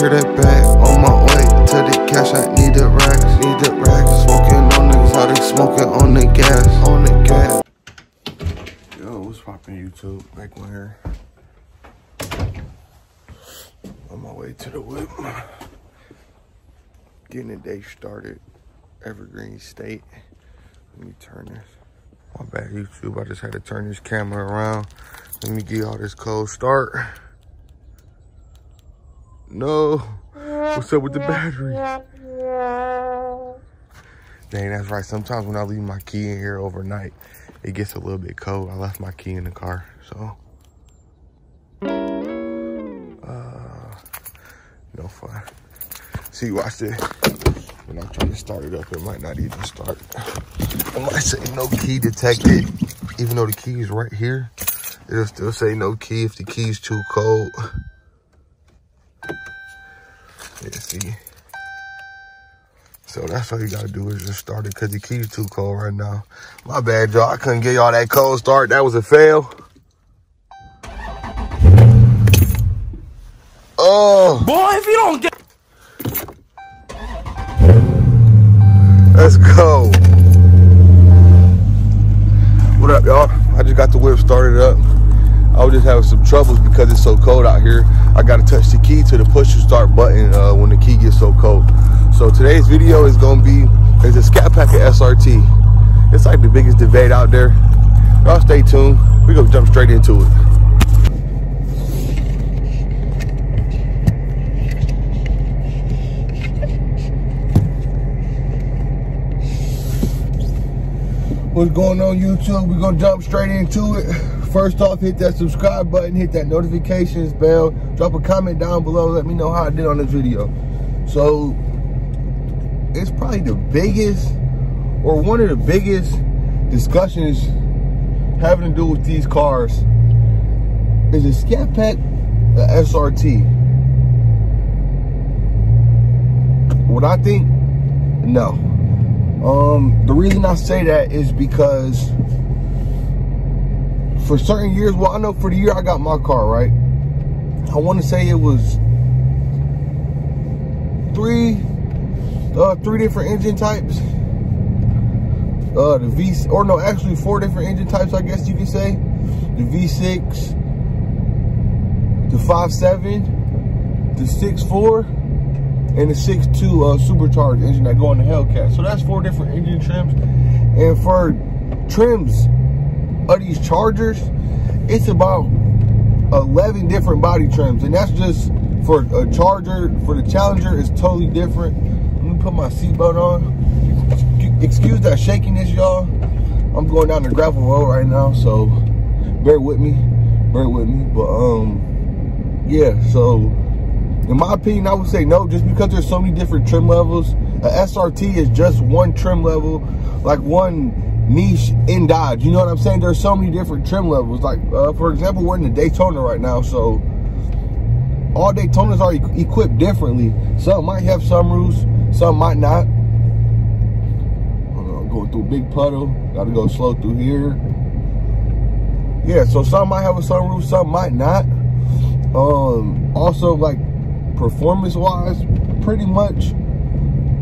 secure that bag. On my way to the cash, I need the racks. Smoking on niggas, how they smoking on the gas. Yo, what's poppin' YouTube? Back one here. On my way to the whip. Getting the day started. Evergreen State. Let me turn this. My bad, YouTube. I just had to turn this camera around. Let me get y'all this cold start. No. What's up with the battery? Dang, that's right. Sometimes when I leave my key in here overnight, it gets a little bit cold. I left my key in the car, so. No fun. See, watch this. When I'm trying to start it up, it might not even start. I might say no key detected. Even though the key is right here, it'll still say no key if the key's too cold. Yeah, see. So that's all you gotta do is just start it because the key's too cold right now. My bad, y'all. I couldn't get y'all that cold start. That was a fail. Oh. Boy, if you don't get... Let's go. What up, y'all? I just got the whip started up. I was just having some troubles because it's so cold out here. I gotta touch the key to the push to start button when the key gets so cold. So today's video is gonna be a Scatpack Srt. It's like the biggest debate out there. Y'all stay tuned. We're gonna jump straight into it. What's going on, YouTube? We're gonna jump straight into it. First off, hit that subscribe button, hit that notifications bell, drop a comment down below, let me know how I did on this video. So, it's probably the biggest, or one of the biggest discussions having to do with these cars is a Scatpack Srt. What I think, no. The reason I say that is because for certain years, well, I know for the year I got my car, right? I want to say it was three different engine types. Actually 4 different engine types, I guess you could say. The V6, the 5.7, the 6.4, and the 6.2 supercharged engine that go in the Hellcat. So that's 4 different engine trims. And for trims of these Chargers, it's about 11 different body trims. And that's just for a Charger. For the Challenger, it's totally different. Let me put my seatbelt on. Excuse that shakiness, y'all. I'm going down the gravel road right now, so bear with me. But yeah, so in my opinion, I would say no, just because there's so many different trim levels. A SRT is just one trim level, like one niche in Dodge. You know what I'm saying? There's so many different trim levels. Like, for example, we're in the Daytona right now, so all Daytonas are equipped differently. Some might have sunroofs, some might not. Going through a big puddle, gotta go slow through here. Yeah, so some might have a sunroof, some might not. Also, like, performance-wise, pretty much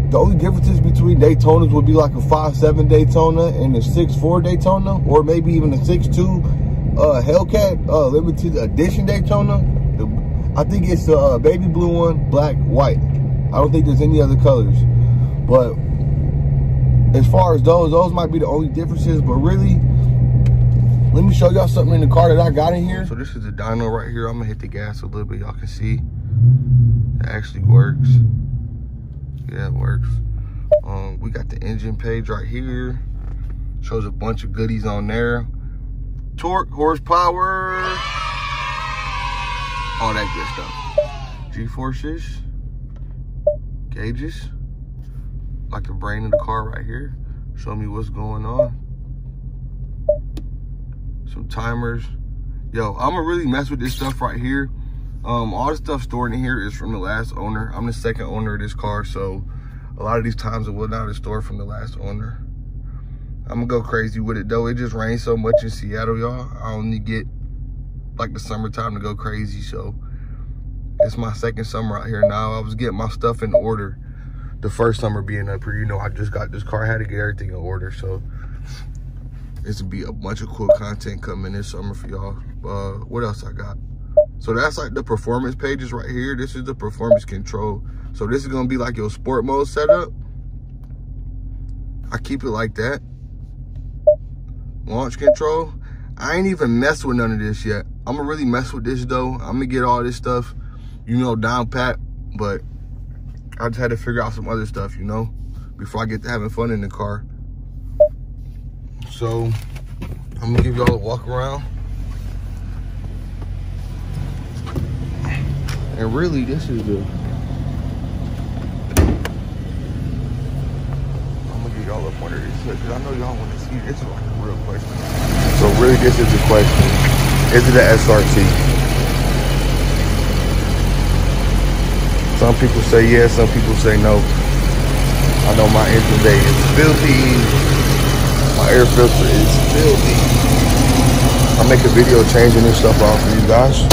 the only differences between Daytonas would be like a 5.7 Daytona and a 6.4 Daytona, or maybe even a 6.2 Hellcat limited edition Daytona. I think it's the baby blue one, black, white. I don't think there's any other colors. But as far as those might be the only differences. But really, let me show y'all something in the car that I got in here. So this is the dyno right here. I'm gonna hit the gas a little bit. Y'all can see it actually works. Yeah, it works. We got the engine page right here. Shows a bunch of goodies on there. Torque, horsepower, all that good stuff. G-forces, gauges, like the brain of the car right here. Show me what's going on. Some timers. Yo, I'm gonna really mess with this stuff right here. All the stuff stored in here is from the last owner. I'm the second owner of this car, so a lot of these times it will not is stored from the last owner. I'm gonna go crazy with it though. It just rains so much in Seattle, y'all. I only get like the summertime to go crazy, so It's my second summer out here now. I was getting my stuff in order. The first summer being up here, you know, I just got this car. I had to get everything in order. So this will be a bunch of cool content coming this summer for y'all. What else I got? So that's like the performance pages right here. This is the performance control. So this is gonna be like your sport mode setup. I keep it like that. Launch control. I ain't even messed with none of this yet. I'm gonna really mess with this though. I'm gonna get all this stuff, you know, down pat, but I just had to figure out some other stuff, you know, before I get to having fun in the car. So I'm gonna give y'all a walk around. And really, this is the, I'm gonna get y'all up under this hood, because I know y'all want to see, this is like a real question. So really, this is the question. Is it an SRT? Some people say yes, some people say no. I know my engine bay is filthy. My air filter is filthy. I'll make a video changing this stuff out for you guys.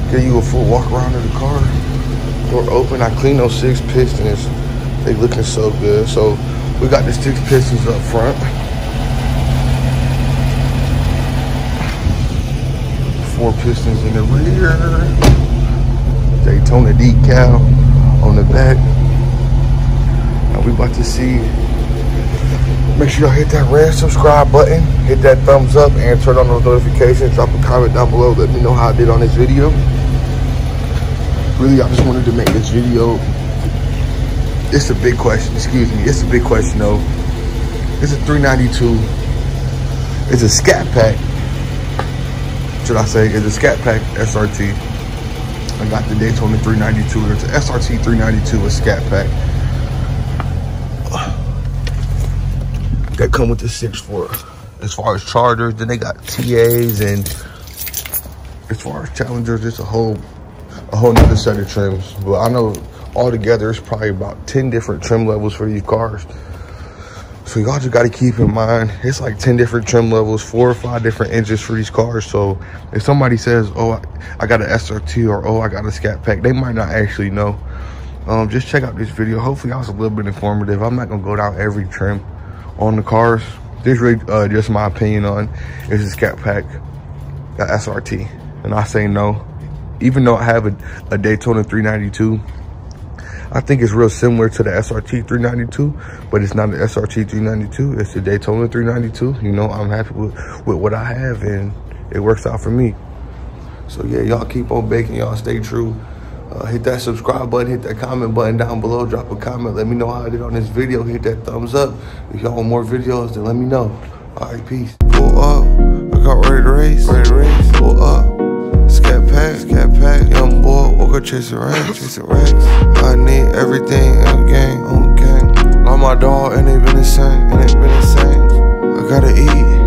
Give you a full walk around of the car. Door open, I cleaned those 6 pistons. They looking so good. So we got the 6 pistons up front. 4 pistons in the rear. Daytona decal on the back. Now we about to see. Make sure y'all hit that red subscribe button, hit that thumbs up, and turn on those notifications. Drop a comment down below. Let me know how I did on this video. Really, I just wanted to make this video. It's a big question. Excuse me. It's a big question though. It's a 392. It's a Scatpack. Should I say, it's a Scatpack SRT. I got the Daytona 392. It's an SRT 392 with Scatpack. That come with the 6.4. As far as Chargers, then they got TAs, and as far as Challengers, it's a whole nother set of trims. But I know altogether it's probably about 10 different trim levels for these cars. So y'all just got to keep in mind, it's like 10 different trim levels, 4 or 5 different engines for these cars. So if somebody says, oh, I got an SRT, or oh, I got a Scatpack, they might not actually know. Just check out this video. Hopefully I was a little bit informative. I'm not going to go down every trim on the cars. This really just my opinion on is a Scatpack, got SRT. And I say no. Even though I have a Daytona 392, I think it's real similar to the SRT 392, but it's not an SRT 392. It's a Daytona 392. You know, I'm happy with what I have, and it works out for me. So yeah, y'all keep on baking. Y'all stay true. Hit that subscribe button, hit that comment button down below. Drop a comment. Let me know how I did on this video. Hit that thumbs up. If y'all want more videos, then let me know. All right, peace. Pull up. I got ready to race. Pull up. Scatpack, young boy, woke up chasing racks. I need everything in the game, on the game. Love my dog, and they been the same, I gotta eat.